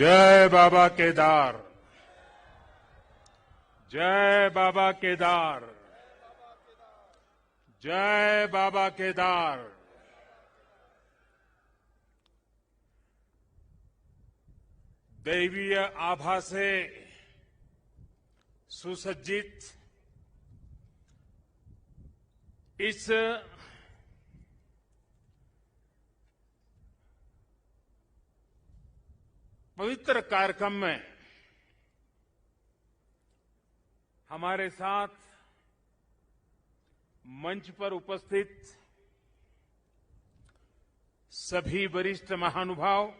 जय बाबा केदार, जय बाबा केदार, जय बाबा केदार। दैवीय आभा से सुसज्जित इस पवित्र कार्यक्रम में हमारे साथ मंच पर उपस्थित सभी वरिष्ठ महानुभाव,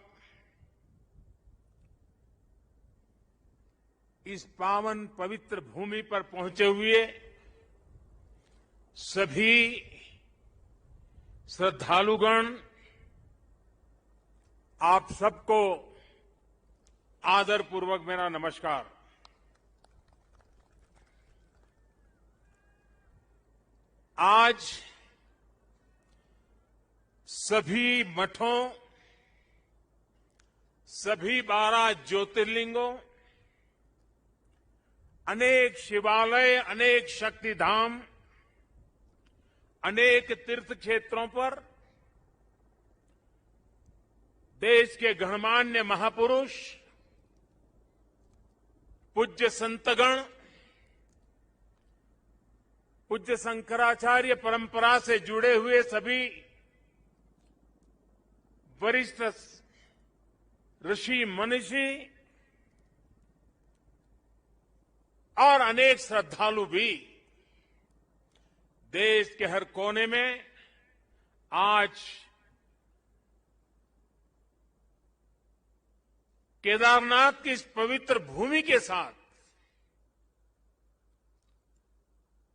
इस पावन पवित्र भूमि पर पहुंचे हुए सभी श्रद्धालुगण, आप सबको आदरपूर्वक मेरा नमस्कार। आज सभी मठों, सभी 12 ज्योतिर्लिंगों, अनेक शिवालय, अनेक शक्तिधाम, अनेक तीर्थ क्षेत्रों पर देश के गणमान्य महापुरुष, पूज्य संतगण, पूज्य शंकराचार्य परंपरा से जुड़े हुए सभी वरिष्ठ ऋषि मनीषी और अनेक श्रद्धालु भी देश के हर कोने में आज केदारनाथ की इस पवित्र भूमि के साथ,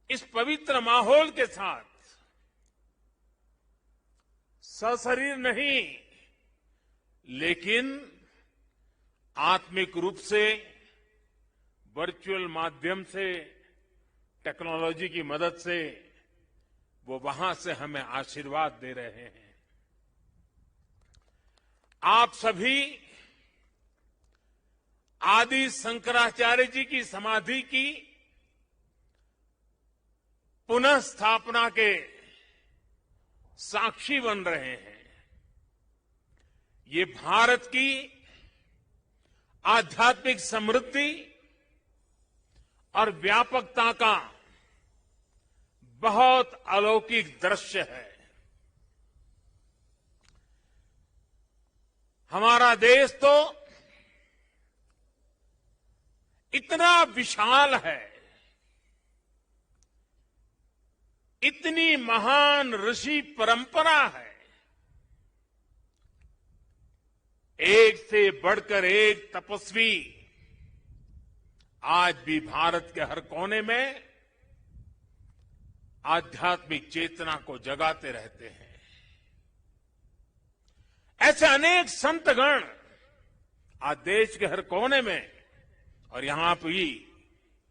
इस पवित्र माहौल के साथ सशरीर नहीं लेकिन आत्मिक रूप से वर्चुअल माध्यम से, टेक्नोलॉजी की मदद से वो वहां से हमें आशीर्वाद दे रहे हैं। आप सभी आदि शंकराचार्य जी की समाधि की पुनः स्थापना के साक्षी बन रहे हैं। ये भारत की आध्यात्मिक समृद्धि और व्यापकता का बहुत अलौकिक दृश्य है। हमारा देश तो इतना विशाल है, इतनी महान ऋषि परंपरा है, एक से बढ़कर एक तपस्वी आज भी भारत के हर कोने में आध्यात्मिक चेतना को जगाते रहते हैं। ऐसे अनेक संतगण आज देश के हर कोने में और यहां भी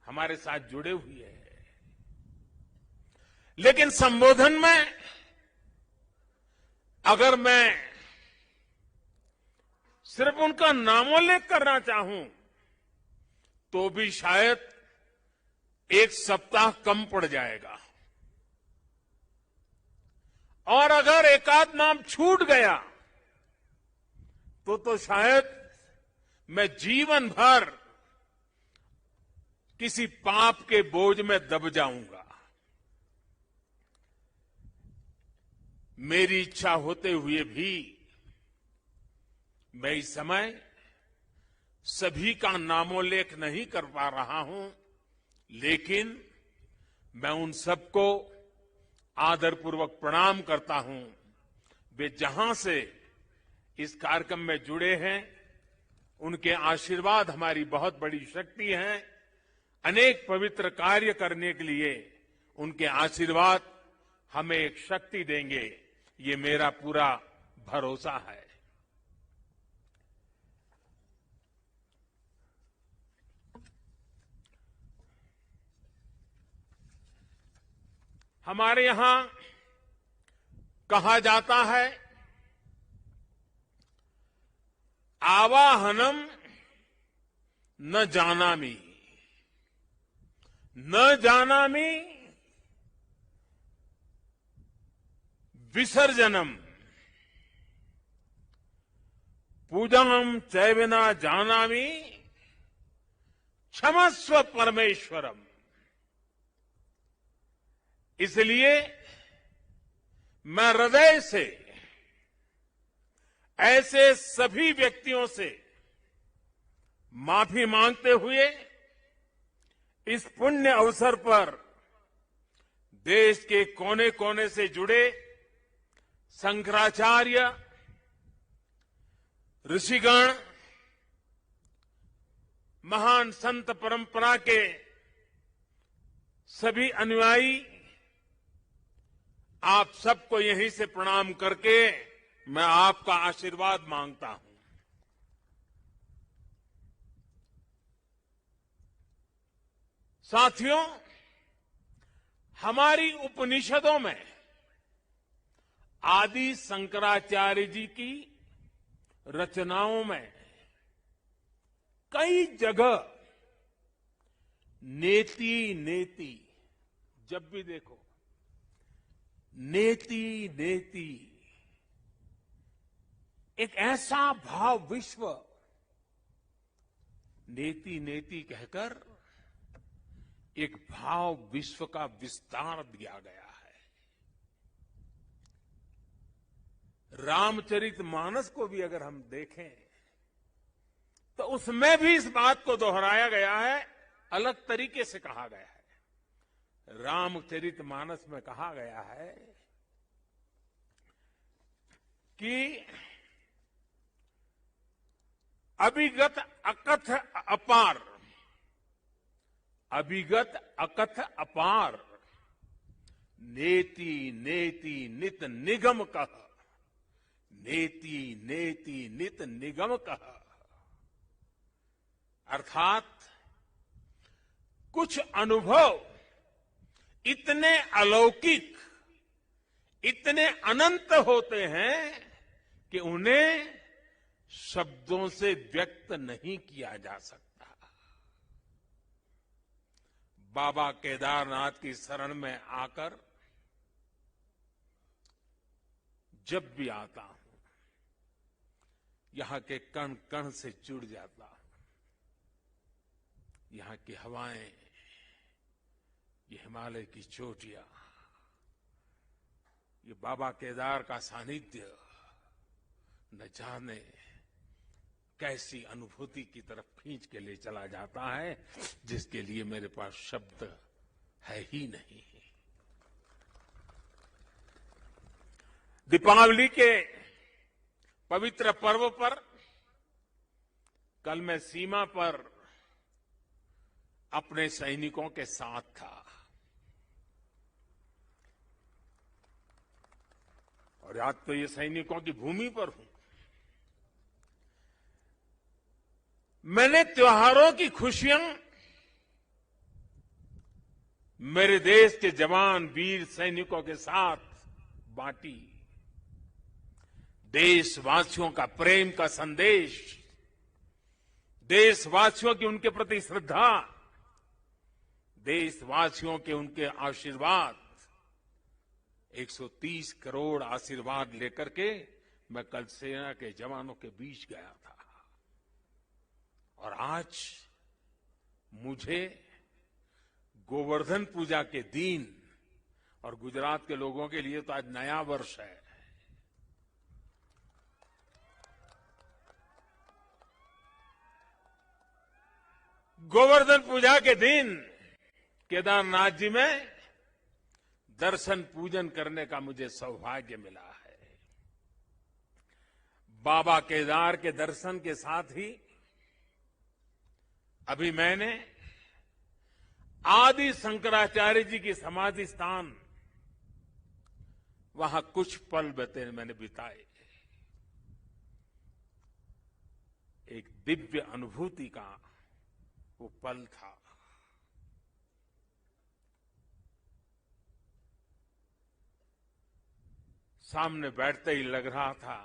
हमारे साथ जुड़े हुए हैं। लेकिन संबोधन में अगर मैं सिर्फ उनका नामोल्लेख करना चाहूं तो भी शायद एक सप्ताह कम पड़ जाएगा, और अगर एकाध नाम छूट गया तो शायद मैं जीवन भर किसी पाप के बोझ में दब जाऊंगा। मेरी इच्छा होते हुए भी मैं इस समय सभी का नामोल्लेख नहीं कर पा रहा हूं, लेकिन मैं उन सबको आदरपूर्वक प्रणाम करता हूं। वे जहां से इस कार्यक्रम में जुड़े हैं, उनके आशीर्वाद हमारी बहुत बड़ी शक्ति है। अनेक पवित्र कार्य करने के लिए उनके आशीर्वाद हमें एक शक्ति देंगे, ये मेरा पूरा भरोसा है। हमारे यहां कहा जाता है, आवाहनम न जानामि, न जानामि विसर्जनम, पूजाम चैव न जानामि क्षमस्व परमेश्वरम। इसलिए मैं हृदय से ऐसे सभी व्यक्तियों से माफी मांगते हुए इस पुण्य अवसर पर देश के कोने कोने से जुड़े शंकराचार्य, ऋषिगण, महान संत परंपरा के सभी अनुयायी, आप सबको यहीं से प्रणाम करके मैं आपका आशीर्वाद मांगता हूं। साथियों, हमारी उपनिषदों में आदि शंकराचार्य जी की रचनाओं में कई जगह नेति नेति, जब भी देखो नेति नेति, एक ऐसा भाव विश्व, नेति नेति कहकर एक भाव विश्व का विस्तार दिया गया है। रामचरितमानस को भी अगर हम देखें तो उसमें भी इस बात को दोहराया गया है, अलग तरीके से कहा गया है। रामचरितमानस में कहा गया है कि अभिगत अकथ अपार, अभिगत अकथ अपार, नेति नेति नित निगम कह, नेति नेति नित निगम कह। अर्थात कुछ अनुभव इतने अलौकिक, इतने अनंत होते हैं कि उन्हें शब्दों से व्यक्त नहीं किया जा सकता। बाबा केदारनाथ की शरण में आकर जब भी आता हूं, यहां के कण कण से जुड़ जाता हूं। यहां की हवाएं, ये हिमालय की चोटियां, ये बाबा केदार का सानिध्य न जाने कैसी अनुभूति की तरफ खींच के ले चला जाता है, जिसके लिए मेरे पास शब्द है ही नहीं। दीपावली के पवित्र पर्व पर कल मैं सीमा पर अपने सैनिकों के साथ था और आज तो ये सैनिकों की भूमि पर हूं। मैंने त्योहारों की खुशियां मेरे देश के जवान वीर सैनिकों के साथ बांटी। देशवासियों का प्रेम का संदेश, देशवासियों की उनके प्रति श्रद्धा, देशवासियों के उनके आशीर्वाद, 130 करोड़ आशीर्वाद लेकर के मैं कल सेना के जवानों के बीच गया था। और आज मुझे गोवर्धन पूजा के दिन, और गुजरात के लोगों के लिए तो आज नया वर्ष है, गोवर्धन पूजा के दिन केदारनाथ जी में दर्शन पूजन करने का मुझे सौभाग्य मिला है। बाबा केदार के दर्शन के साथ ही अभी मैंने आदि शंकराचार्य जी की समाधि स्थान, वहां कुछ पल मैंने बिताए। एक दिव्य अनुभूति का वो पल था। सामने बैठते ही लग रहा था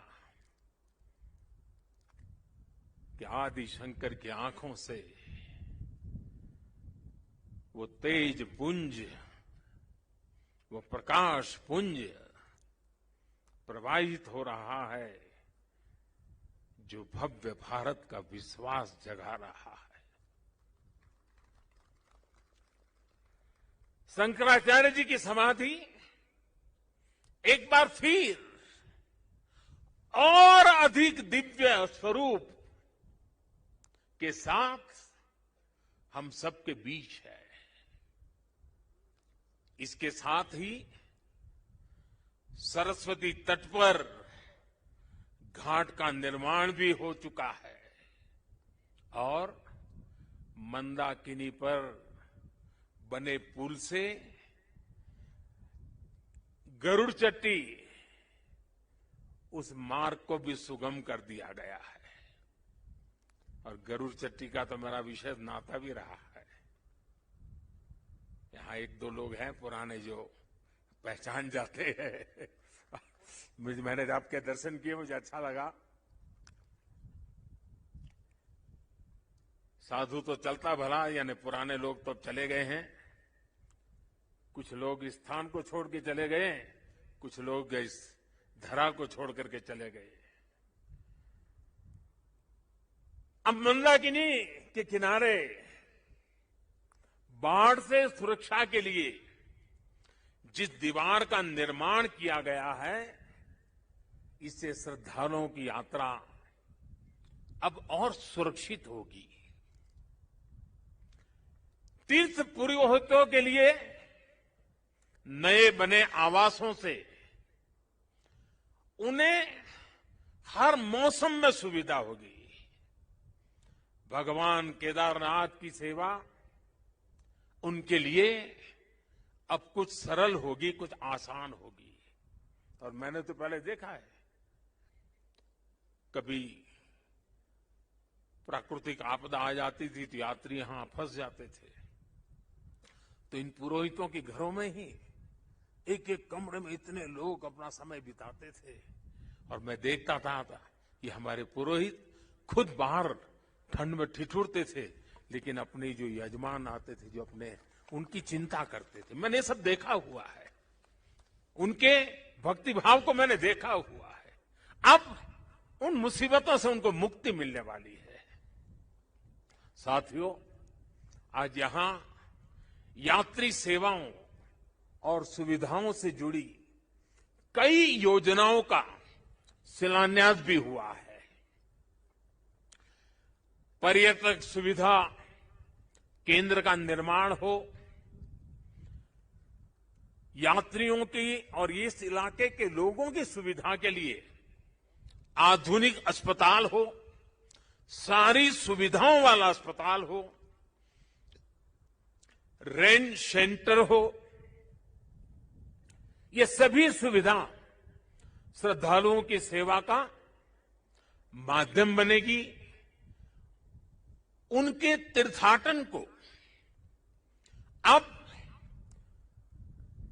कि आदि शंकर की आंखों से वो तेज पुंज, वो प्रकाश पुंज प्रवाहित हो रहा है जो भव्य भारत का विश्वास जगा रहा है। शंकराचार्य जी की समाधि एक बार फिर और अधिक दिव्य स्वरूप के साथ हम सबके बीच है। इसके साथ ही सरस्वती तट पर घाट का निर्माण भी हो चुका है और मंदाकिनी पर बने पुल से गरुड़ चट्टी उस मार्ग को भी सुगम कर दिया गया है। और गरुड़ चट्टी का तो मेरा विशेष नाता भी रहा है। यहां एक दो लोग हैं पुराने जो पहचान जाते हैं। मैंने आपके दर्शन किए, मुझे अच्छा लगा। साधु तो चलता भला, यानी पुराने लोग तो चले गए हैं। कुछ लोग इस स्थान को छोड़ के चले गए, कुछ लोग इस धरा को छोड़ करके चले गए। अब मंदाकिनी के किनारे बाढ़ से सुरक्षा के लिए जिस दीवार का निर्माण किया गया है, इससे श्रद्धालुओं की यात्रा अब और सुरक्षित होगी। तीर्थ पुरोहितों के लिए नए बने आवासों से उन्हें हर मौसम में सुविधा होगी। भगवान केदारनाथ की सेवा उनके लिए अब कुछ सरल होगी, कुछ आसान होगी। और मैंने तो पहले देखा है, कभी प्राकृतिक आपदा आ जाती थी तो यात्री यहां फंस जाते थे, तो इन पुरोहितों के घरों में ही एक एक कमरे में इतने लोग अपना समय बिताते थे। और मैं देखता था कि हमारे पुरोहित खुद बाहर ठंड में ठिठुरते थे, लेकिन अपने जो यजमान आते थे, जो अपने उनकी चिंता करते थे। मैंने सब देखा हुआ है, उनके भक्ति भाव को मैंने देखा हुआ है। अब उन मुसीबतों से उनको मुक्ति मिलने वाली है। साथियों, आज यहां यात्री सेवाओं और सुविधाओं से जुड़ी कई योजनाओं का शिलान्यास भी हुआ है। पर्यटक सुविधा केंद्र का निर्माण हो, यात्रियों की और इस इलाके के लोगों की सुविधा के लिए आधुनिक अस्पताल हो, सारी सुविधाओं वाला अस्पताल हो, रेंट सेंटर हो, ये सभी सुविधा श्रद्धालुओं की सेवा का माध्यम बनेगी। उनके तीर्थाटन को अब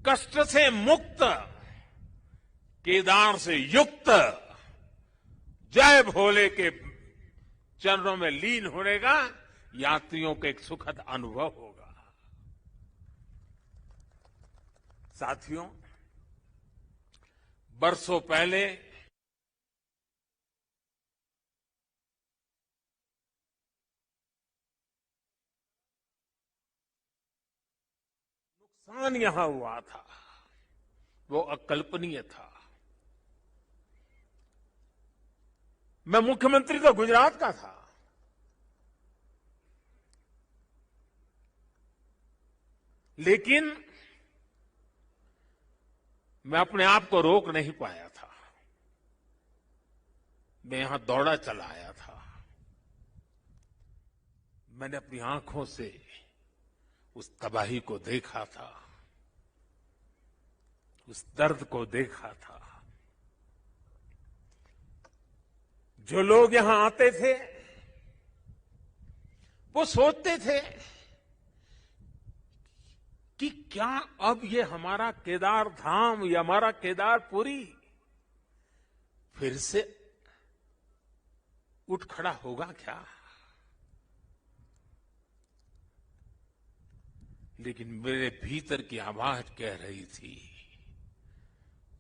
कष्ट से मुक्त, केदार से युक्त, जय भोले के चरणों में लीन होने का यात्रियों को एक सुखद अनुभव होगा। साथियों, बरसों पहले नुकसान यहां हुआ था, वो अकल्पनीय था। मैं मुख्यमंत्री तो गुजरात का था, लेकिन मैं अपने आप को रोक नहीं पाया था। मैं यहां दौड़ा चला आया था। मैंने अपनी आंखों से उस तबाही को देखा था, उस दर्द को देखा था। जो लोग यहां आते थे वो सोचते थे कि क्या अब ये हमारा केदार धाम या हमारा केदारपुरी फिर से उठ खड़ा होगा क्या? लेकिन मेरे भीतर की आवाज कह रही थी,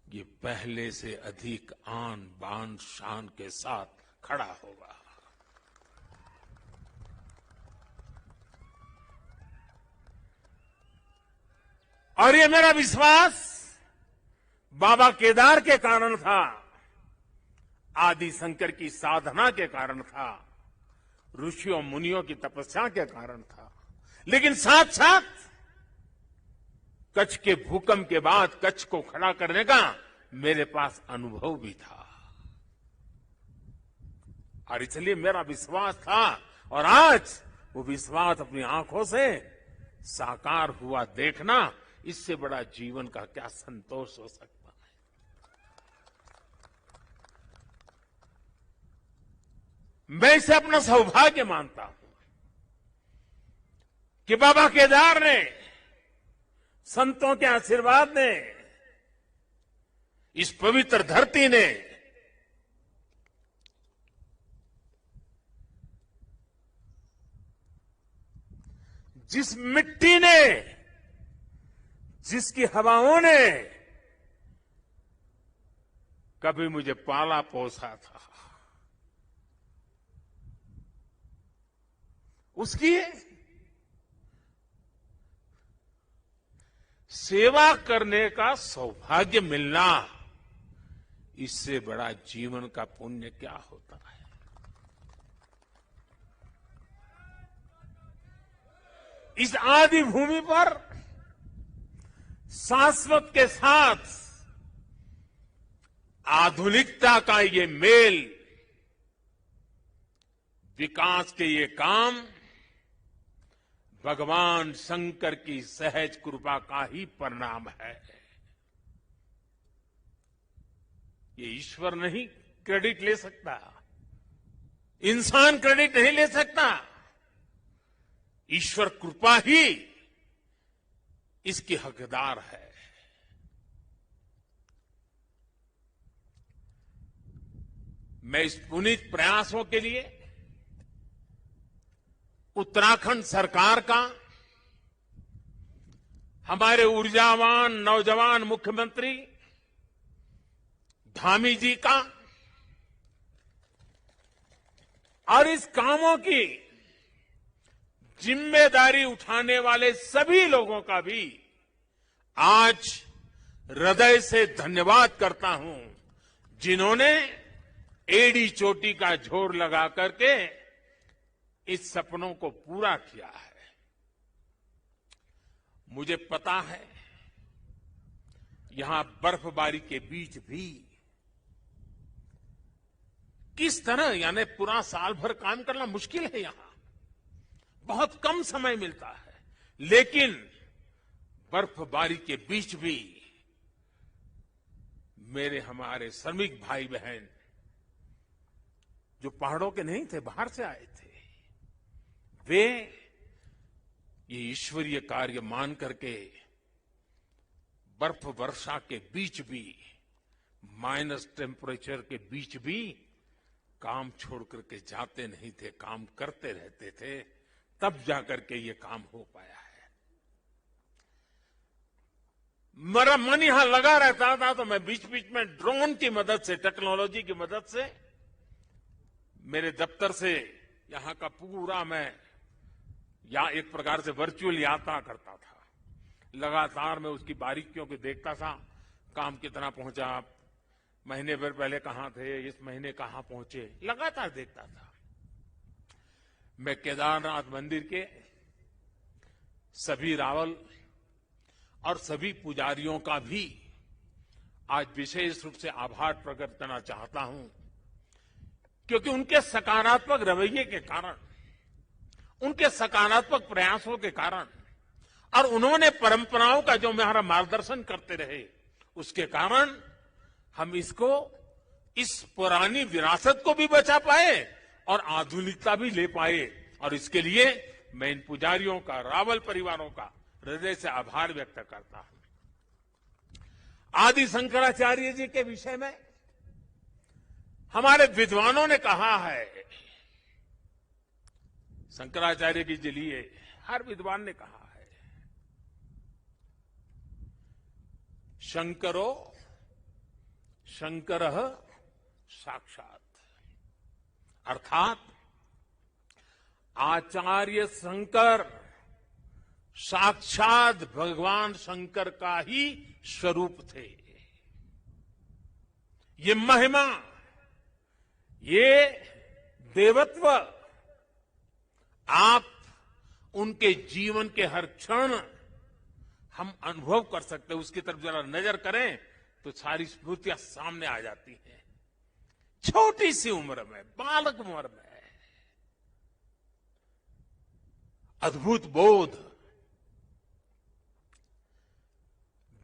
ये पहले से अधिक आन बान शान के साथ खड़ा होगा। और ये मेरा विश्वास बाबा केदार के कारण था, आदि शंकर की साधना के कारण था, ऋषियों मुनियों की तपस्या के कारण था, लेकिन साथ साथ कच्छ के भूकंप के बाद कच्छ को खड़ा करने का मेरे पास अनुभव भी था। और इसलिए मेरा विश्वास था, और आज वो विश्वास अपनी आंखों से साकार हुआ देखना, इससे बड़ा जीवन का क्या संतोष हो सकता है। मैं इसे अपना सौभाग्य मानता हूं कि बाबा केदार ने, संतों के आशीर्वाद ने, इस पवित्र धरती ने जिस मिट्टी ने, जिसकी हवाओं ने कभी मुझे पाला पोसा था, उसकी सेवा करने का सौभाग्य मिलना, इससे बड़ा जीवन का पुण्य क्या होता है। इस आदि भूमि पर शाश्वत के साथ आधुनिकता का ये मेल, विकास के ये काम भगवान शंकर की सहज कृपा का ही परिणाम है। ये ईश्वर नहीं क्रेडिट ले सकता, इंसान क्रेडिट नहीं ले सकता, ईश्वर कृपा ही इसकी हकदार है। मैं इस पुनीत प्रयासों के लिए उत्तराखंड सरकार का, हमारे ऊर्जावान नौजवान मुख्यमंत्री धामी जी का, और इस कामों की जिम्मेदारी उठाने वाले सभी लोगों का भी आज हृदय से धन्यवाद करता हूं, जिन्होंने एड़ी चोटी का जोर लगा करके इस सपनों को पूरा किया है। मुझे पता है यहां बर्फबारी के बीच भी किस तरह, यानी पूरा साल भर काम करना मुश्किल है, यहां बहुत कम समय मिलता है, लेकिन बर्फबारी के बीच भी मेरे हमारे श्रमिक भाई बहन जो पहाड़ों के नहीं थे, बाहर से आए थे, वे ये ईश्वरीय कार्य मान करके बर्फ वर्षा के बीच भी, माइनस टेम्परेचर के बीच भी काम छोड़ करके जाते नहीं थे, काम करते रहते थे, तब जाकर के ये काम हो पाया है। मेरा मन यहां लगा रहता था, तो मैं बीच बीच में ड्रोन की मदद से, टेक्नोलॉजी की मदद से, मेरे दफ्तर से यहां का पूरा मैं एक प्रकार से वर्चुअल यात्रा करता था। लगातार मैं उसकी बारीकियों को देखता था, काम कितना पहुंचा, महीने भर पहले कहां थे, इस महीने कहां पहुंचे, लगातार देखता था। मैं केदारनाथ मंदिर के सभी रावल और सभी पुजारियों का भी आज विशेष रूप से आभार प्रकट करना चाहता हूं, क्योंकि उनके सकारात्मक रवैये के कारण, उनके सकारात्मक प्रयासों के कारण, और उन्होंने परंपराओं का जो हमारा मार्गदर्शन करते रहे, उसके कारण हम इसको, इस पुरानी विरासत को भी बचा पाए और आधुनिकता भी ले पाए। और इसके लिए मैं इन पुजारियों का, रावल परिवारों का हृदय से आभार व्यक्त करता हूं। आदि शंकराचार्य जी के विषय में हमारे विद्वानों ने कहा है, शंकराचार्य जी के लिए हर विद्वान ने कहा है शंकरो शंकरः साक्षात, अर्थात आचार्य शंकर साक्षात भगवान शंकर का ही स्वरूप थे। ये महिमा, ये देवत्व आप उनके जीवन के हर क्षण हम अनुभव कर सकते हैं। उसकी तरफ जरा नजर करें तो सारी स्मृतियां सामने आ जाती हैं। छोटी सी उम्र में, बालक उम्र में अद्भुत बोध,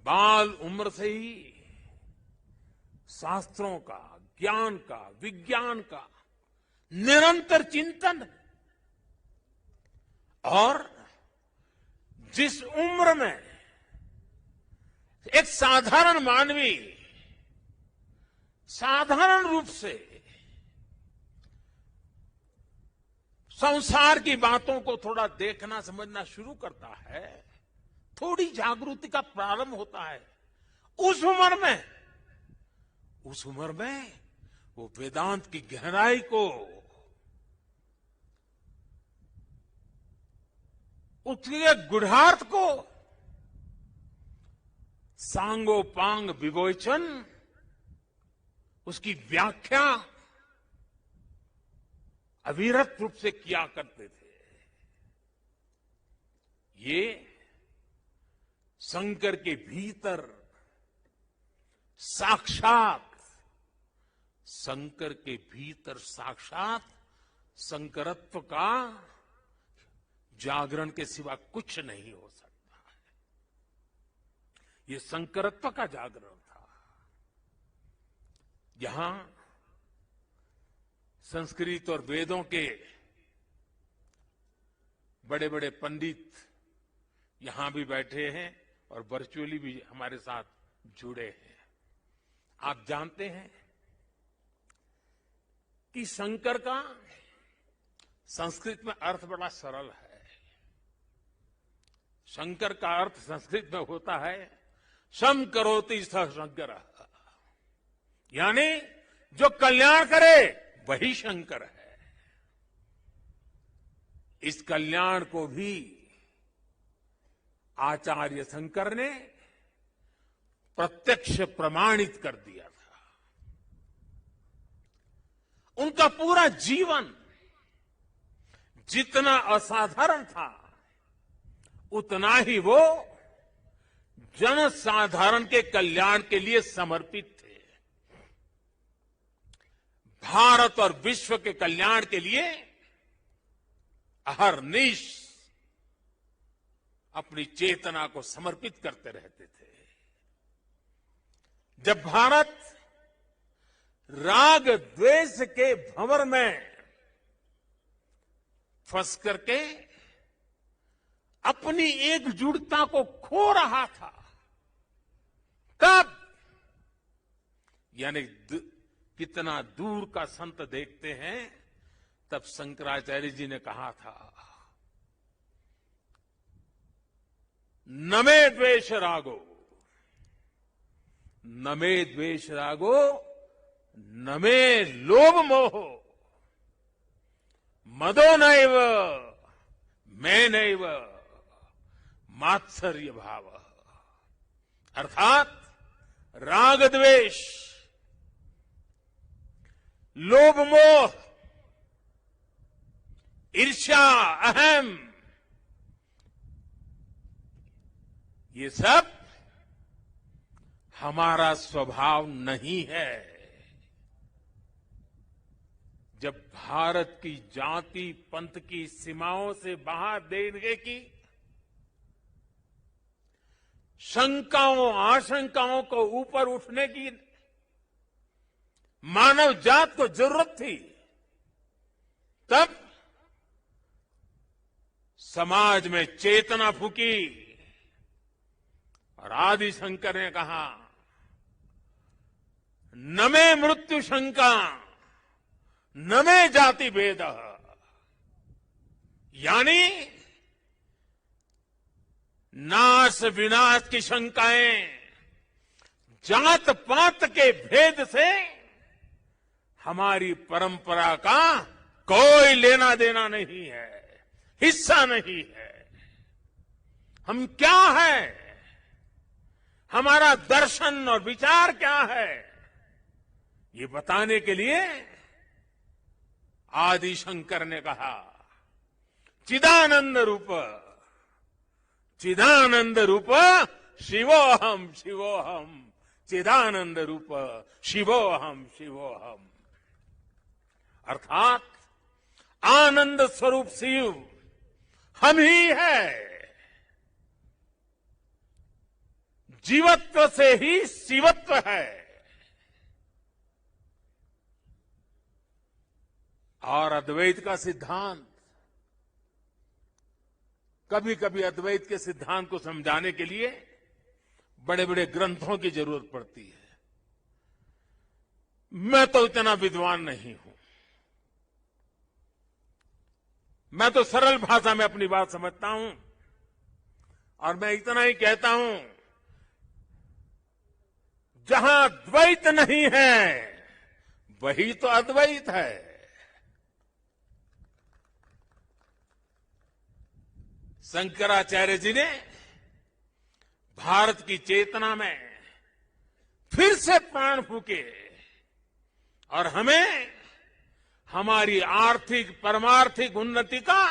बाल उम्र से ही शास्त्रों का, ज्ञान का, विज्ञान का निरंतर चिंतन, और जिस उम्र में एक साधारण मानवी साधारण रूप से संसार की बातों को थोड़ा देखना समझना शुरू करता है, थोड़ी जागृति का प्रारंभ होता है, उस उम्र में वो वेदांत की गहराई को, उसके गुढ़ार्थ को सांगोपांग विवेचन, उसकी व्याख्या अविरत रूप से किया करते थे। ये शंकर के भीतर साक्षात, शंकर के भीतर साक्षात शंकरत्व का जागरण के सिवा कुछ नहीं हो सकता है। ये शंकरत्व का जागरण था। यहां संस्कृत और वेदों के बड़े बड़े पंडित यहां भी बैठे हैं और वर्चुअली भी हमारे साथ जुड़े हैं। आप जानते हैं कि शंकर का संस्कृत में अर्थ बड़ा सरल है। शंकर का अर्थ संस्कृत में होता है शम करोति स शंकर, यानी जो कल्याण करे वही शंकर है। इस कल्याण को भी आचार्य शंकर ने प्रत्यक्ष प्रमाणित कर दिया था। उनका पूरा जीवन जितना असाधारण था, उतना ही वो जनसाधारण के कल्याण के लिए समर्पित थे। भारत और विश्व के कल्याण के लिए अहर्निश अपनी चेतना को समर्पित करते रहते थे। जब भारत राग द्वेष के भंवर में फंस करके अपनी एकजुटता को खो रहा था, तब यानी कितना दूर का संत देखते हैं, तब शंकराचार्य जी ने कहा था न मे द्वेष रागो, न मे द्वेष रागो, न मे लोभ मोह, मदो नैव मैं नैव मात्सर्य भाव। अर्थात राग द्वेष, लोभ मोह, ईर्ष्या, अहम, ये सब हमारा स्वभाव नहीं है। जब भारत की जाति पंथ की सीमाओं से बाहर देने की शंकाओं आशंकाओं को ऊपर उठने की मानव जात को जरूरत थी, तब समाज में चेतना फूकी और आदि शंकर ने कहा न मे मृत्यु शंका न मे जाति भेद, यानी नाश विनाश की शंकाएं, जात पात के भेद से हमारी परंपरा का कोई लेना देना नहीं है, हिस्सा नहीं है। हम क्या है, हमारा दर्शन और विचार क्या है, ये बताने के लिए आदि शंकर ने कहा चिदानंद रूप शिवोहम शिवोहम, चिदानंद रूप शिवोहम शिवोहम। अर्थात आनंद स्वरूप शिव हम ही है। जीवत्व से ही शिवत्व है। और अद्वैत का सिद्धांत, कभी कभी अद्वैत के सिद्धांत को समझाने के लिए बड़े बड़े ग्रंथों की जरूरत पड़ती है। मैं तो इतना विद्वान नहीं हूं। मैं तो सरल भाषा में अपनी बात समझता हूं और मैं इतना ही कहता हूं, जहां द्वैत नहीं है वही तो अद्वैत है। शंकराचार्य जी ने भारत की चेतना में फिर से प्राण फूके और हमें हमारी आर्थिक परमार्थिक उन्नति का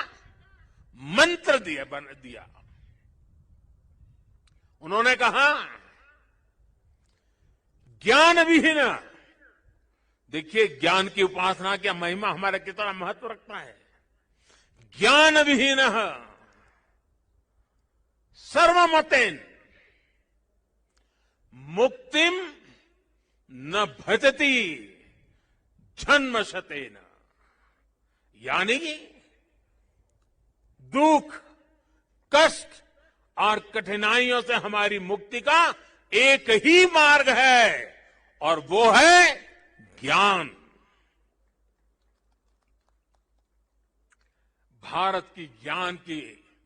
मंत्र दिया। उन्होंने कहा ज्ञान विहीन, देखिए ज्ञान की उपासना क्या महिमा हमारा कितना महत्व रखता है। ज्ञान विहीन सर्वमतेन मुक्तिम न भजति जन्मशतेन, यानी कि दुख कष्ट और कठिनाइयों से हमारी मुक्ति का एक ही मार्ग है और वो है ज्ञान। भारत की ज्ञान की,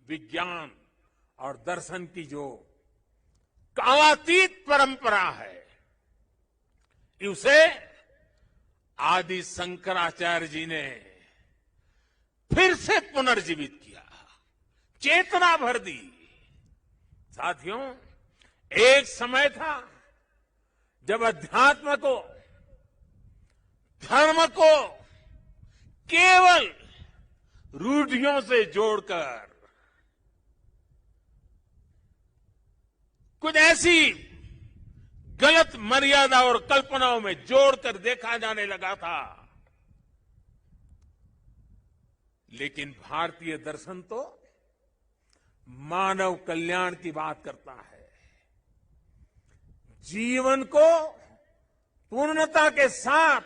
विज्ञान और दर्शन की जो कालातीत परंपरा है, उसे आदि शंकराचार्य जी ने फिर से पुनर्जीवित किया, चेतना भर दी। साथियों, एक समय था जब अध्यात्म को, धर्म को केवल रूढ़ियों से जोड़कर, कुछ ऐसी गलत मर्यादा और कल्पनाओं में जोड़कर देखा जाने लगा था। लेकिन भारतीय दर्शन तो मानव कल्याण की बात करता है, जीवन को पूर्णता के साथ,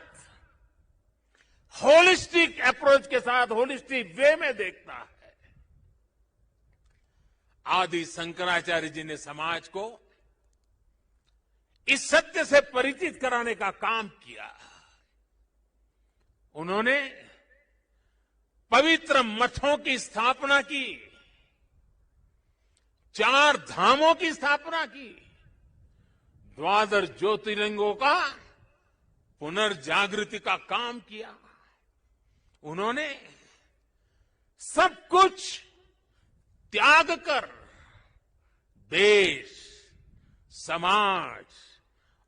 होलिस्टिक अप्रोच के साथ, होलिस्टिक वे में देखता है। आदि शंकराचार्य जी ने समाज को इस सत्य से परिचित कराने का काम किया। उन्होंने पवित्र मठों की स्थापना की, 4 धामों की स्थापना की, 12 ज्योतिर्लिंगों का पुनर्जागृति का काम किया। उन्होंने सब कुछ त्याग कर देश, समाज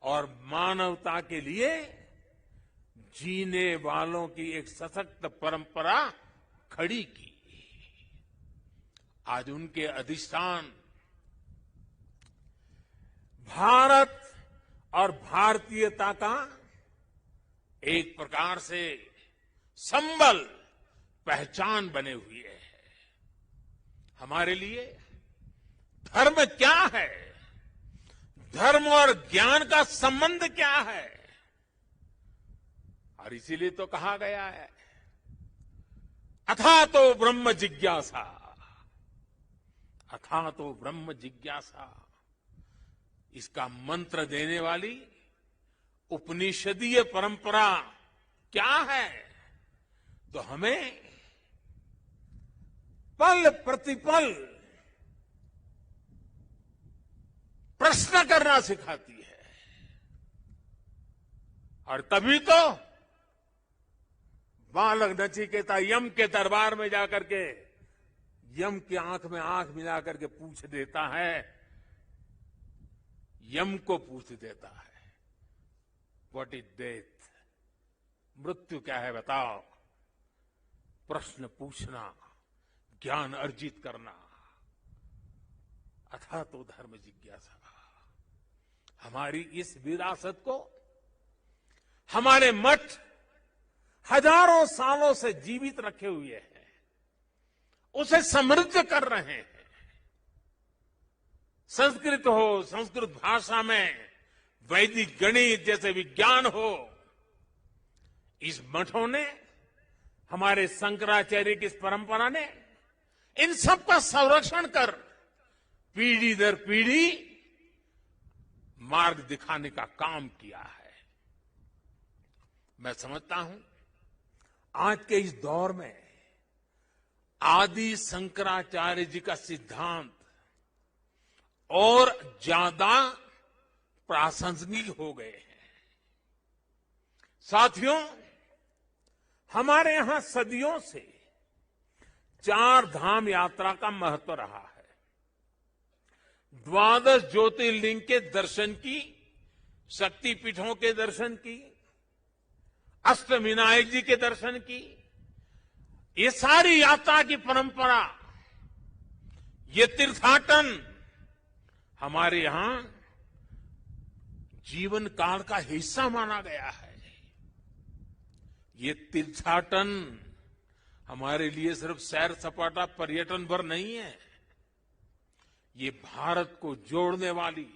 और मानवता के लिए जीने वालों की एक सशक्त परंपरा खड़ी की। आज उनके अधिष्ठान भारत और भारतीयता का एक प्रकार से संबल, पहचान बने हुए हैं। हमारे लिए धर्म क्या है, धर्म और ज्ञान का संबंध क्या है, और इसीलिए तो कहा गया है अथा तो ब्रह्म जिज्ञासा, अथा तो ब्रह्म जिज्ञासा। इसका मंत्र देने वाली उपनिषदीय परंपरा क्या है, तो हमें पल प्रतिपल प्रश्न करना सिखाती है। और तभी तो बालक नचिकेता यम के दरबार में जाकर के यम की आंख में आंख मिला करके पूछ देता है, यम को पूछ देता है, व्हाट इज डेथ? मृत्यु क्या है बताओ? प्रश्न पूछना, ज्ञान अर्जित करना, अथा तो धर्म जिज्ञासा। हमारी इस विरासत को हमारे मठ हजारों सालों से जीवित रखे हुए हैं, उसे समृद्ध कर रहे हैं। संस्कृत हो, संस्कृत भाषा में वैदिक गणित जैसे विज्ञान हो, इस मठों ने, हमारे शंकराचार्य की इस परंपरा ने इन सब का संरक्षण कर पीढ़ी दर पीढ़ी मार्ग दिखाने का काम किया है। मैं समझता हूं आज के इस दौर में आदि शंकराचार्य जी का सिद्धांत और ज्यादा प्रासंगिक हो गए हैं। साथियों, हमारे यहां सदियों से 4 धाम यात्रा का महत्व रहा है। 12 ज्योतिर्लिंग के दर्शन की, शक्तिपीठों के दर्शन की, अष्टविनायक जी के दर्शन की, ये सारी यात्रा की परंपरा, ये तीर्थाटन हमारे यहां जीवन काल का हिस्सा माना गया है। ये तीर्थाटन हमारे लिए सिर्फ सैर सपाटा पर्यटन भर नहीं है, ये भारत को जोड़ने वाली,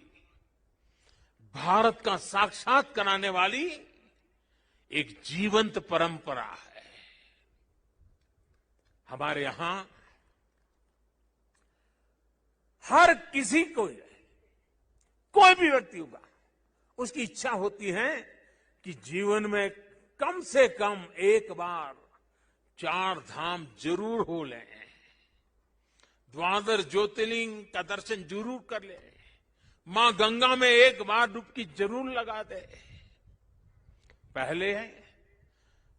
भारत का साक्षात कराने वाली एक जीवंत परंपरा है। हमारे यहां हर किसी को, कोई भी व्यक्ति होगा, उसकी इच्छा होती है कि जीवन में कम से कम एक बार 4 धाम जरूर हो लें, 12 ज्योतिर्लिंग का दर्शन जरूर कर ले, मां गंगा में एक बार डुबकी जरूर लगा दे। पहले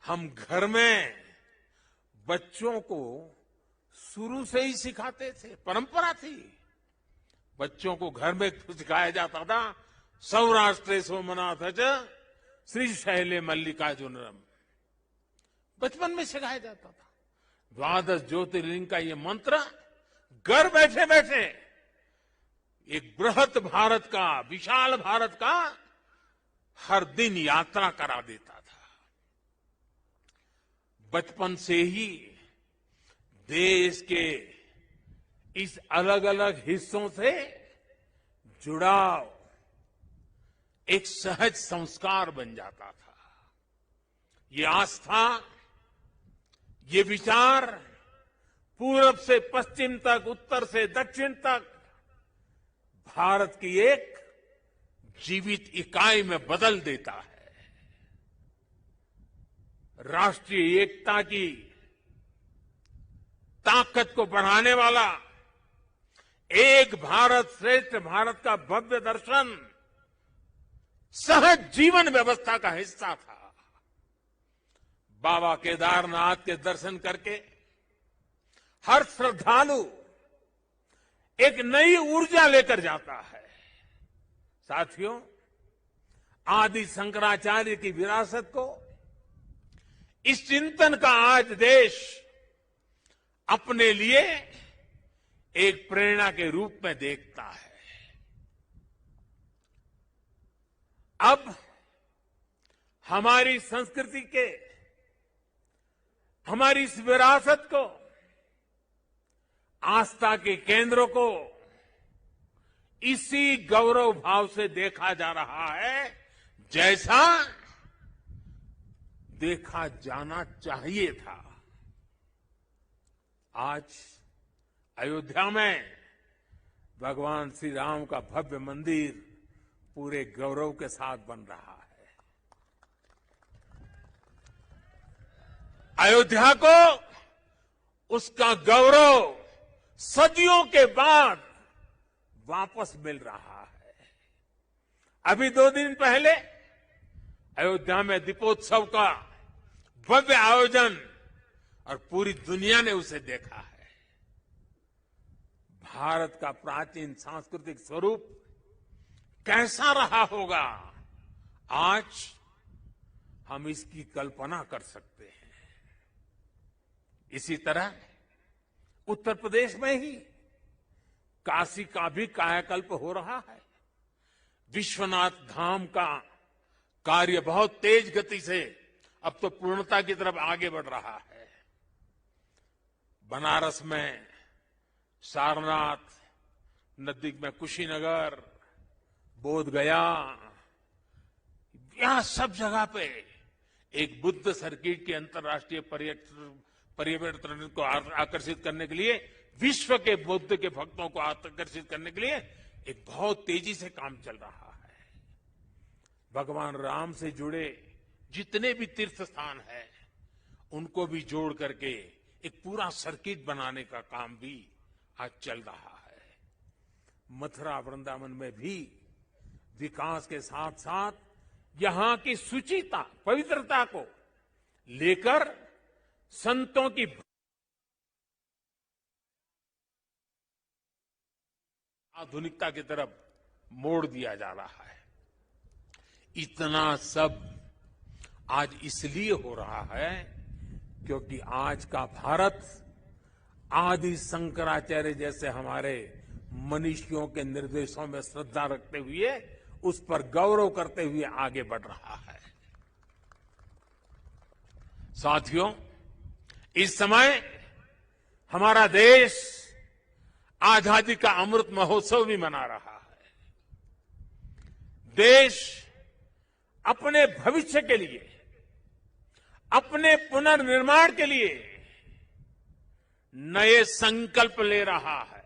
हम घर में बच्चों को शुरू से ही सिखाते थे, परंपरा थी। बच्चों को घर में सिखाया जाता था, सौराष्ट्रे सोमनाथ च श्रीशैले मल्लिकार्जुनम, बचपन में सिखाया जाता था। 12 ज्योतिर्लिंग का ये मंत्र घर बैठे बैठे एक बृहत भारत का, विशाल भारत का हर दिन यात्रा करा देता था। बचपन से ही देश के इस अलग अलग हिस्सों से जुड़ाव एक सहज संस्कार बन जाता था। ये आस्था, ये विचार पूरब से पश्चिम तक, उत्तर से दक्षिण तक भारत की एक जीवित इकाई में बदल देता है। राष्ट्रीय एकता की ताकत को बढ़ाने वाला एक भारत श्रेष्ठ भारत का भव्य दर्शन सहज जीवन व्यवस्था का हिस्सा था। बाबा केदारनाथ के दर्शन करके हर श्रद्धालु एक नई ऊर्जा लेकर जाता है। साथियों, आदि शंकराचार्य की विरासत को, इस चिंतन का आज देश अपने लिए एक प्रेरणा के रूप में देखता है। अब हमारी संस्कृति के, हमारी इस विरासत को, आस्था के केंद्रों को इसी गौरव भाव से देखा जा रहा है जैसा देखा जाना चाहिए था। आज अयोध्या में भगवान श्री राम का भव्य मंदिर पूरे गौरव के साथ बन रहा है। अयोध्या को उसका गौरव सदियों के बाद वापस मिल रहा है। अभी 2 दिन पहले अयोध्या में दीपोत्सव का भव्य आयोजन और पूरी दुनिया ने उसे देखा है। भारत का प्राचीन सांस्कृतिक स्वरूप कैसा रहा होगा, आज हम इसकी कल्पना कर सकते हैं। इसी तरह उत्तर प्रदेश में ही काशी का भी कायाकल्प हो रहा है। विश्वनाथ धाम का कार्य बहुत तेज गति से अब तो पूर्णता की तरफ आगे बढ़ रहा है। बनारस में सारनाथ, नजदीक में कुशीनगर, बोध गया, यहां सब जगह पे एक बुद्ध सर्किट के अंतर्राष्ट्रीय पर्यटन को आकर्षित करने के लिए, विश्व के बुद्ध के भक्तों को आकर्षित करने के लिए एक बहुत तेजी से काम चल रहा है। भगवान राम से जुड़े जितने भी तीर्थ स्थान हैं, उनको भी जोड़ करके एक पूरा सर्किट बनाने का काम भी आज चल रहा है। मथुरा वृंदावन में भी विकास के साथ साथ यहां की शुचिता, पवित्रता को लेकर संतों की आधुनिकता की तरफ मोड़ दिया जा रहा है। इतना सब आज इसलिए हो रहा है क्योंकि आज का भारत आदि शंकराचार्य जैसे हमारे मनीषियों के निर्देशों में श्रद्धा रखते हुए, उस पर गौरव करते हुए आगे बढ़ रहा है। साथियों, इस समय हमारा देश आजादी का अमृत महोत्सव भी मना रहा है। देश अपने भविष्य के लिए, अपने पुनर्निर्माण के लिए नए संकल्प ले रहा है।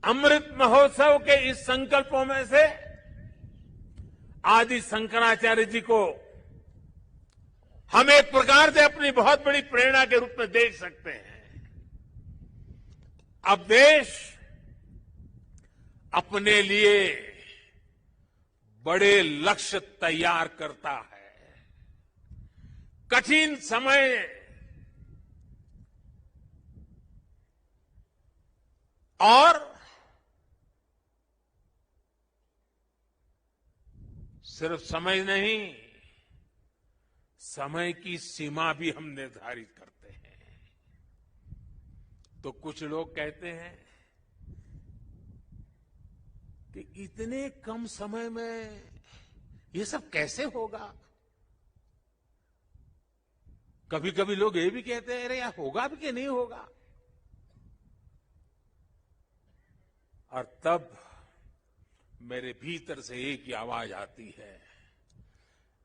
अमृत महोत्सव के इस संकल्पों में से आदि शंकराचार्य जी को हम एक प्रकार से अपनी बहुत बड़ी प्रेरणा के रूप में देख सकते हैं। अब देश अपने लिए बड़े लक्ष्य तैयार करता है। कठिन समय और सिर्फ समय नहीं, समय की सीमा भी हम निर्धारित करते हैं। तो कुछ लोग कहते हैं कि इतने कम समय में ये सब कैसे होगा। कभी कभी लोग ये भी कहते हैं, अरे यार होगा भी कि नहीं होगा। और तब मेरे भीतर से एक ही आवाज आती है,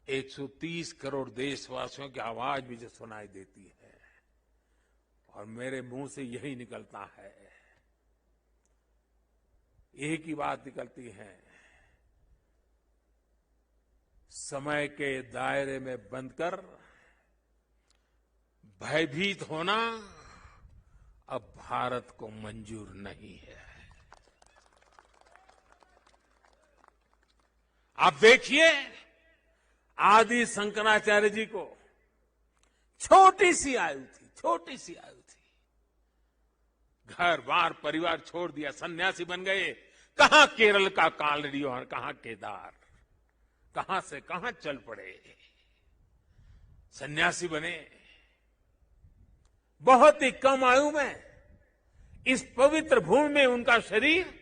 130 करोड़ देशवासियों की आवाज मुझे सुनाई देती है और मेरे मुंह से यही निकलता है, एक ही बात निकलती है, समय के दायरे में बंधकर भयभीत होना अब भारत को मंजूर नहीं है। आप देखिए, आदि शंकराचार्य जी को छोटी सी आयु थी, घर बार परिवार छोड़ दिया, सन्यासी बन गए। कहां केरल का कालड़ी और कहां केदार, कहां से कहां चल पड़े, सन्यासी बने। बहुत ही कम आयु में इस पवित्र भूमि में उनका शरीर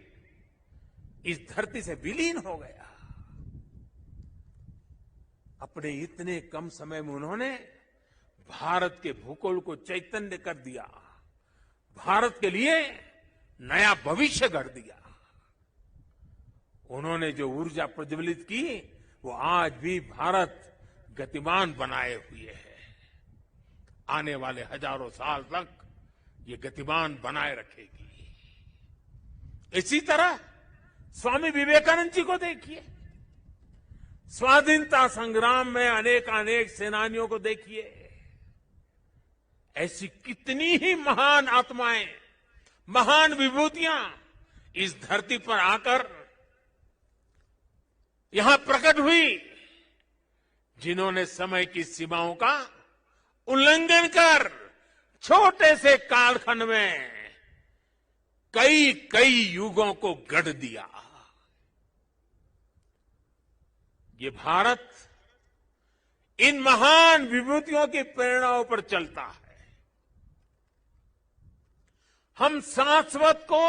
इस धरती से विलीन हो गया। अपने इतने कम समय में उन्होंने भारत के भूगोल को चैतन्य कर दिया, भारत के लिए नया भविष्य गढ़ दिया। उन्होंने जो ऊर्जा प्रज्वलित की, वो आज भी भारत गतिमान बनाए हुए है। आने वाले हजारों साल तक ये गतिमान बनाए रखेगी। इसी तरह स्वामी विवेकानंद जी को देखिए, स्वाधीनता संग्राम में अनेक सेनानियों को देखिए। ऐसी कितनी ही महान आत्माएं, महान विभूतियां इस धरती पर आकर यहां प्रकट हुई, जिन्होंने समय की सीमाओं का उल्लंघन कर छोटे से कालखंड में कई कई युगों को गढ़ दिया। ये भारत इन महान विभूतियों की प्रेरणाओं पर चलता है। हम शाश्वत को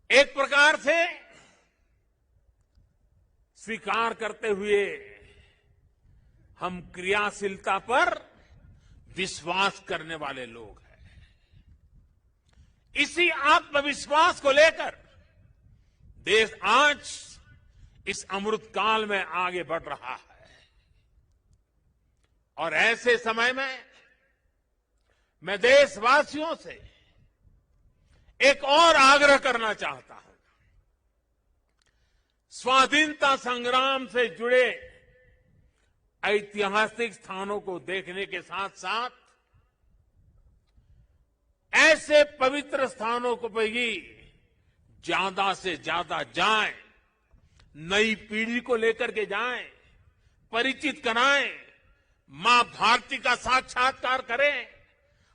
एक प्रकार से स्वीकार करते हुए हम क्रियाशीलता पर विश्वास करने वाले लोग हैं। इसी आत्मविश्वास को लेकर देश आज इस अमृत काल में आगे बढ़ रहा है। और ऐसे समय में मैं देशवासियों से एक और आग्रह करना चाहता हूं। स्वाधीनता संग्राम से जुड़े ऐतिहासिक स्थानों को देखने के साथ साथ ऐसे पवित्र स्थानों को भी ज्यादा से ज्यादा जाएं, नई पीढ़ी को लेकर के जाएं, परिचित कराएं, मां भारती का साक्षात्कार करें,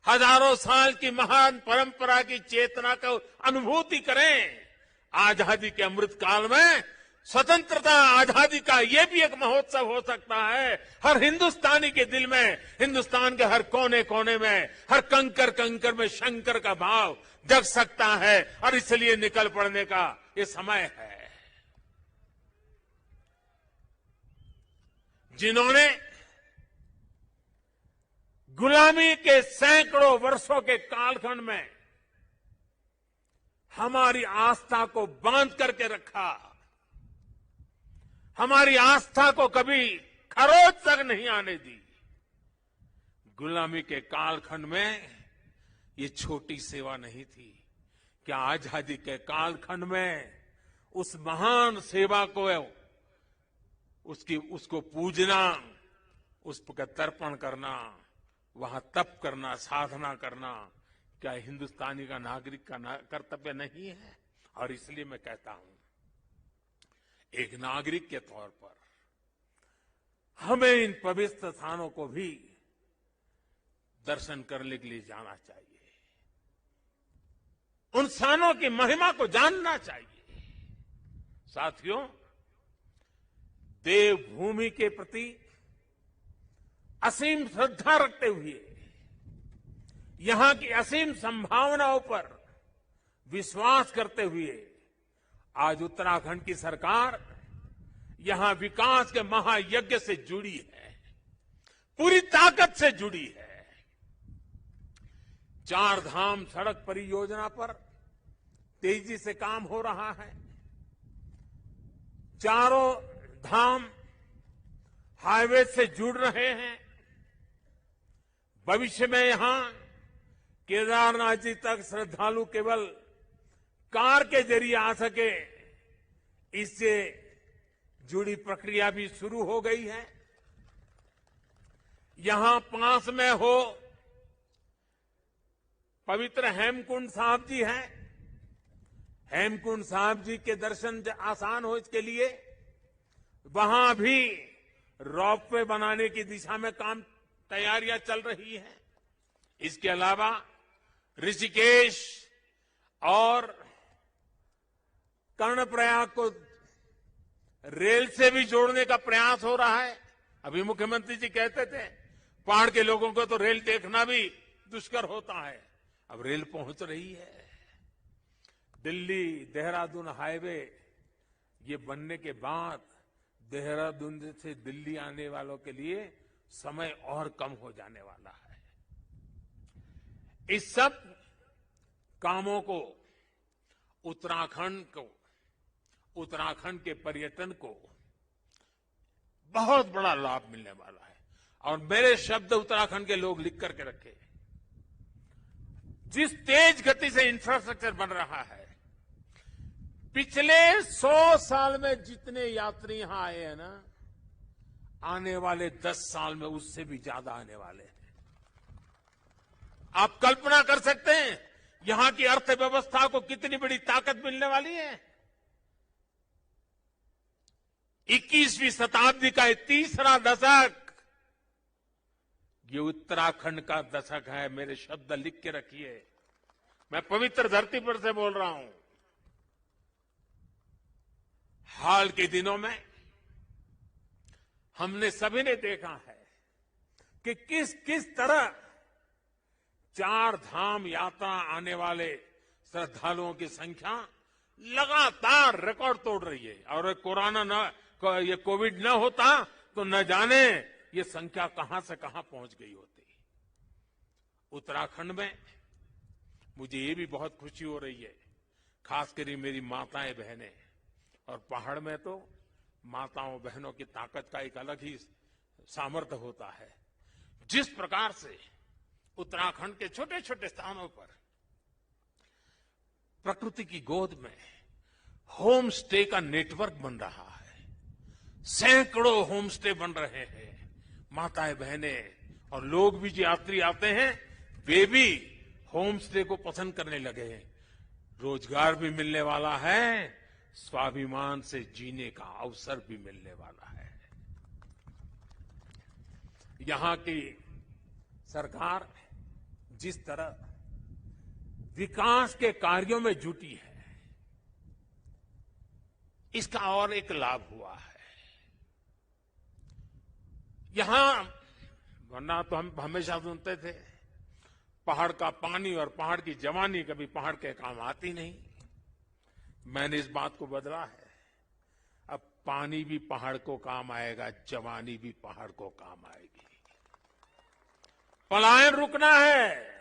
हजारों साल की महान परंपरा की चेतना को अनुभूति करें। आजादी के अमृत काल में स्वतंत्रता आजादी का ये भी एक महोत्सव हो सकता है। हर हिंदुस्तानी के दिल में, हिंदुस्तान के हर कोने कोने में, हर कंकर कंकर में शंकर का भाव जग सकता है। और इसलिए निकल पड़ने का ये समय है। जिन्होंने गुलामी के सैकड़ों वर्षों के कालखंड में हमारी आस्था को बांध करके रखा, हमारी आस्था को कभी खरोच तक नहीं आने दी। गुलामी के कालखंड में ये छोटी सेवा नहीं थी। क्या आजादी के कालखंड में उस महान सेवा को उसको पूजना, उस पर तर्पण करना, वहां तप करना, साधना करना, क्या हिंदुस्तानी का नागरिक का कर्तव्य नहीं है? और इसलिए मैं कहता हूं, एक नागरिक के तौर पर हमें इन पवित्र स्थानों को भी दर्शन करने के लिए जाना चाहिए। उन स्थानों की महिमा को जानना चाहिए। साथियों, देवभूमि के प्रति असीम श्रद्धा रखते हुए, यहां की असीम संभावनाओं पर विश्वास करते हुए आज उत्तराखंड की सरकार यहां विकास के महायज्ञ से जुड़ी है, पूरी ताकत से जुड़ी है। 4 धाम सड़क परियोजना पर तेजी से काम हो रहा है। चारों धाम हाईवे से जुड़ रहे हैं। भविष्य में यहां केदारनाथ जी तक श्रद्धालु केवल कार के जरिए आ सके, इससे जुड़ी प्रक्रिया भी शुरू हो गई है। यहां पास में हो पवित्र हेमकुंड साहब जी हैं। हेमकुंड साहब जी के दर्शन आसान हो इसके लिए वहां भी रोपवे बनाने की दिशा में तैयारियां चल रही हैं। इसके अलावा ऋषिकेश और कर्णप्रयाग को रेल से भी जोड़ने का प्रयास हो रहा है। अभी मुख्यमंत्री जी कहते थे पहाड़ के लोगों को तो रेल देखना भी दुष्कर होता है। अब रेल पहुंच रही है। दिल्ली देहरादून हाईवे ये बनने के बाद देहरादून से दिल्ली आने वालों के लिए समय और कम हो जाने वाला है। इस सब कामों को उत्तराखंड के पर्यटन को बहुत बड़ा लाभ मिलने वाला है। और मेरे शब्द उत्तराखंड के लोग लिख करके रखे। जिस तेज गति से इंफ्रास्ट्रक्चर बन रहा है, पिछले 100 साल में जितने यात्री यहां आए हैं ना, आने वाले 10 साल में उससे भी ज्यादा आने वाले हैं। आप कल्पना कर सकते हैं यहां की अर्थव्यवस्था को कितनी बड़ी ताकत मिलने वाली है। 21वीं शताब्दी का ये तीसरा दशक, ये उत्तराखंड का दशक है। मेरे शब्द लिख के रखिए, मैं पवित्र धरती पर से बोल रहा हूं। हाल के दिनों में हमने सभी ने देखा है कि किस किस तरह चार धाम यात्रा आने वाले श्रद्धालुओं की संख्या लगातार रिकॉर्ड तोड़ रही है। और ये कोविड न होता तो न जाने ये संख्या कहां से कहां पहुंच गई होती। उत्तराखंड में मुझे ये भी बहुत खुशी हो रही है, खासकर मेरी माताएं बहनें, और पहाड़ में तो माताओं बहनों की ताकत का एक अलग ही सामर्थ्य होता है। जिस प्रकार से उत्तराखंड के छोटे छोटे स्थानों पर प्रकृति की गोद में होम स्टे का नेटवर्क बन रहा है, सैकड़ों होम स्टे बन रहे हैं। माताएं बहनें और लोग भी जो यात्री आते हैं वे भी होम स्टे को पसंद करने लगे हैं। रोजगार भी मिलने वाला है, स्वाभिमान से जीने का अवसर भी मिलने वाला है। यहां की सरकार जिस तरह विकास के कार्यों में जुटी है, इसका और एक लाभ हुआ है। यहां वरना तो हम हमेशा सुनते थे पहाड़ का पानी और पहाड़ की जवानी कभी पहाड़ के काम आती नहीं। मैंने इस बात को बदला है। अब पानी भी पहाड़ को काम आएगा, जवानी भी पहाड़ को काम आएगी। पलायन रुकना है।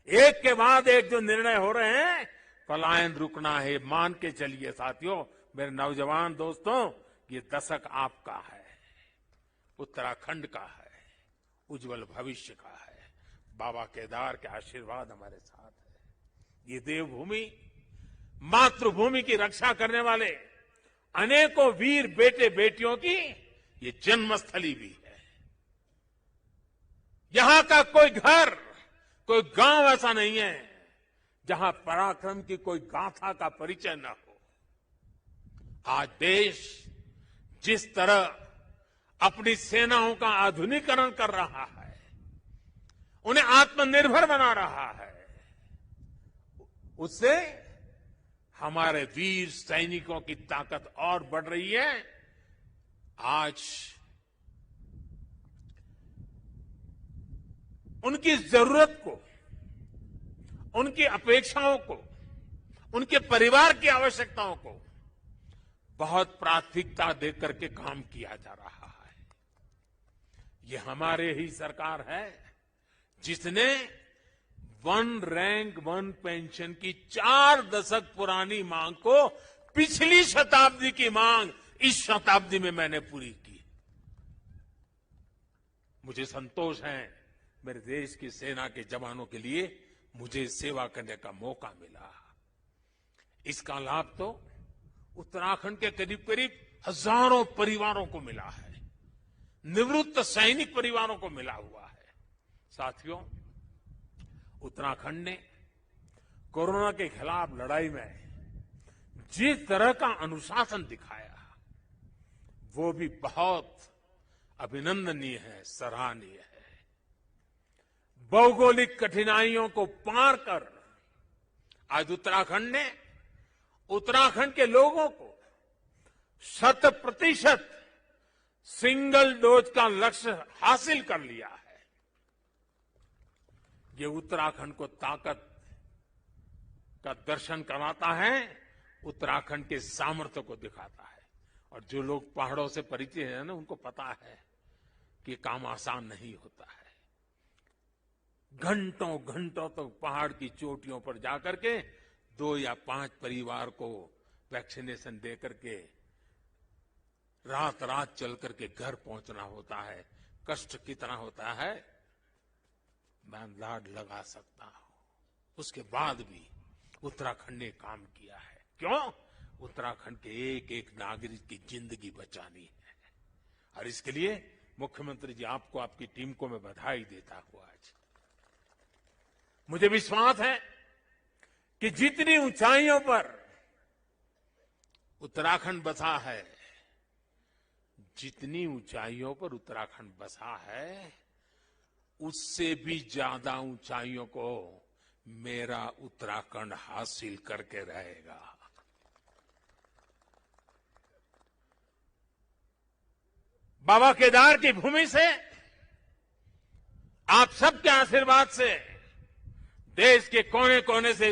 एक के बाद एक जो निर्णय हो रहे हैं, पलायन रुकना है। मान के चलिए साथियों, मेरे नौजवान दोस्तों, ये दशक आपका है, उत्तराखंड का है, उज्जवल भविष्य का है। बाबा केदार के आशीर्वाद हमारे साथ है। ये देवभूमि, मातृभूमि की रक्षा करने वाले अनेकों वीर बेटे बेटियों की ये जन्मस्थली भी है। यहां का कोई घर, कोई गांव ऐसा नहीं है जहां पराक्रम की कोई गाथा का परिचय न हो। आज देश जिस तरह अपनी सेनाओं का आधुनिकीकरण कर रहा है, उन्हें आत्मनिर्भर बना रहा है, उससे हमारे वीर सैनिकों की ताकत और बढ़ रही है। आज उनकी जरूरत को, उनकी अपेक्षाओं को, उनके परिवार की आवश्यकताओं को बहुत प्राथमिकता देकर के काम किया जा रहा है। ये हमारे ही सरकार है जिसने वन रैंक वन पेंशन की 4 दशक पुरानी मांग को पिछली शताब्दी की मांग इस शताब्दी में मैंने पूरी की। मुझे संतोष है, मेरे देश की सेना के जवानों के लिए मुझे सेवा करने का मौका मिला। इसका लाभ तो उत्तराखंड के करीब करीब हजारों परिवारों को मिला है, निवृत्त सैनिक परिवारों को मिला हुआ है। साथियों, उत्तराखंड ने कोरोना के खिलाफ लड़ाई में जिस तरह का अनुशासन दिखाया, वो भी बहुत अभिनंदनीय है, सराहनीय है। भौगोलिक कठिनाइयों को पार कर आज उत्तराखंड के लोगों को 100% सिंगल डोज का लक्ष्य हासिल कर लिया है। ये उत्तराखंड को ताकत का दर्शन कराता है, उत्तराखंड के सामर्थ्य को दिखाता है। और जो लोग पहाड़ों से परिचित हैं ना, उनको पता है कि काम आसान नहीं होता है। घंटों घंटों तक पहाड़ की चोटियों पर जाकर के 2 या 5 परिवार को वैक्सीनेशन दे करके रात रात चल करके घर पहुंचना होता है। कष्ट कितना होता है मैं अंदाज लगा सकता हूं। उसके बाद भी उत्तराखंड ने काम किया है। क्यों? उत्तराखंड के एक एक नागरिक की जिंदगी बचानी है। और इसके लिए मुख्यमंत्री जी, आपको, आपकी टीम को मैं बधाई देता हूं। आज मुझे विश्वास है कि जितनी ऊंचाइयों पर उत्तराखंड बसा है, जितनी ऊंचाइयों पर उत्तराखंड बसा है, उससे भी ज्यादा ऊंचाइयों को मेरा उत्तराखंड हासिल करके रहेगा। बाबा केदार की भूमि से, आप सबके आशीर्वाद से, देश के कोने कोने से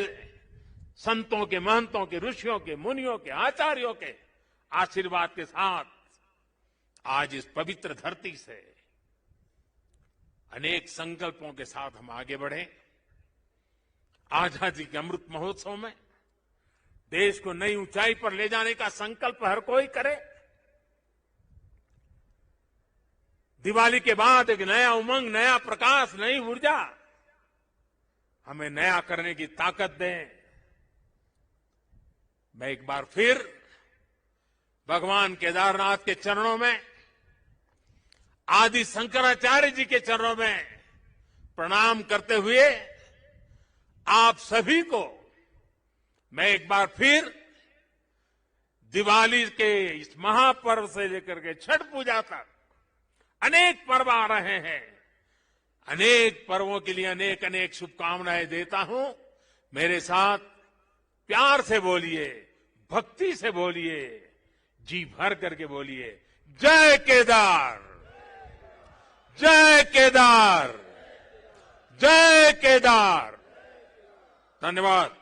संतों के, महंतों के, ऋषियों के, मुनियों के, आचार्यों के आशीर्वाद के साथ आज इस पवित्र धरती से अनेक संकल्पों के साथ हम आगे बढ़े। आजादी के अमृत महोत्सव में देश को नई ऊंचाई पर ले जाने का संकल्प हर कोई करे। दिवाली के बाद एक नया उमंग, नया प्रकाश, नई ऊर्जा हमें नया करने की ताकत दें। मैं एक बार फिर भगवान केदारनाथ के चरणों में, आदि शंकराचार्य जी के चरणों में प्रणाम करते हुए आप सभी को मैं एक बार फिर दिवाली के इस महापर्व से लेकर के छठ पूजा तक अनेक पर्व आ रहे हैं, अनेक पर्वों के लिए अनेक अनेक शुभकामनाएं देता हूं। मेरे साथ प्यार से बोलिए, भक्ति से बोलिए, जी भर करके बोलिए, जय केदार, जय केदार, जय केदार। धन्यवाद।